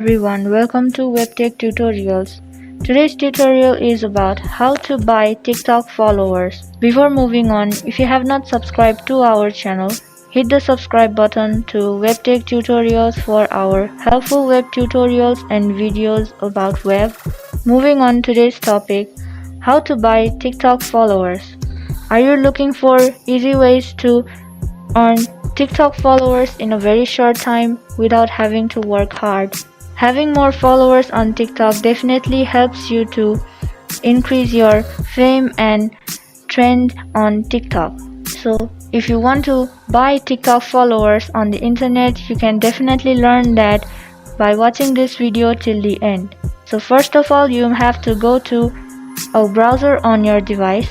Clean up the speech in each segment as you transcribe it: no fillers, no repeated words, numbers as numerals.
everyone, welcome to WebTech Tutorials. Today's tutorial is about how to buy TikTok followers. Before moving on, if you have not subscribed to our channel, hit the subscribe button to WebTech Tutorials for our helpful web tutorials and videos about web. Moving on today's topic, how to buy TikTok followers. Are you looking for easy ways to earn TikTok followers in a very short time without having to work hard? Having more followers on TikTok definitely helps you to increase your fame and trend on TikTok. So if you want to buy TikTok followers on the internet, you can definitely learn that by watching this video till the end. So first of all, you have to go to a browser on your device.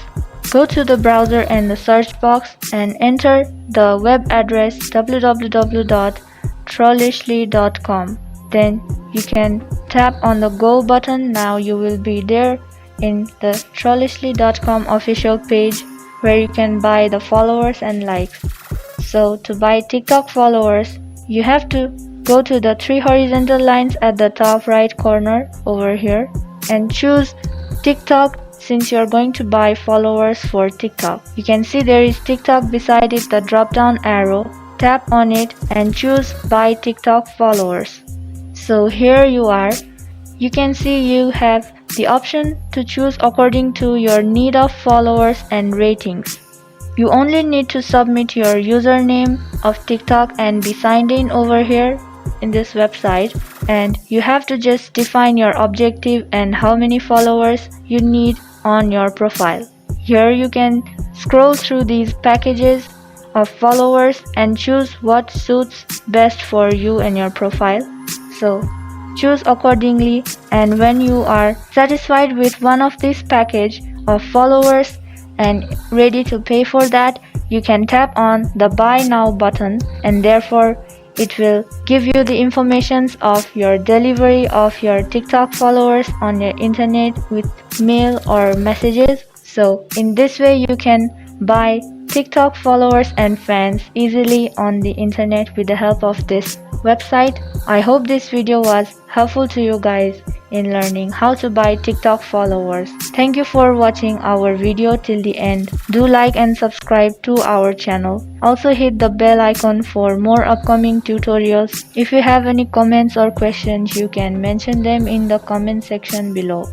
Go to the browser and the search box and enter the web address www.trollishly.com. Then you can tap on the go button. Now you will be there in the trollishly.com official page where you can buy the followers and likes. So to buy TikTok followers, you have to go to the three horizontal lines at the top right corner over here and choose TikTok. Since you're going to buy followers for TikTok, you can see there is TikTok beside it, the drop down arrow. Tap on it and choose buy TikTok followers. So here you are. You can see you have the option to choose according to your need of followers and ratings. You only need to submit your username of TikTok and be signed in over here in this website, and you have to just define your objective and how many followers you need on your profile. Here you can scroll through these packages of followers and choose what suits best for you and your profile. So choose accordingly, and when you are satisfied with one of these package of followers and ready to pay for that, you can tap on the buy now button, and therefore it will give you the informations of your delivery of your TikTok followers on your internet with mail or messages. So in this way you can buy TikTok followers and fans easily on the internet with the help of this website. I hope this video was helpful to you guys in learning how to buy TikTok followers. Thank you for watching our video till the end. Do like and subscribe to our channel. Also hit the bell icon for more upcoming tutorials. If you have any comments or questions, you can mention them in the comment section below.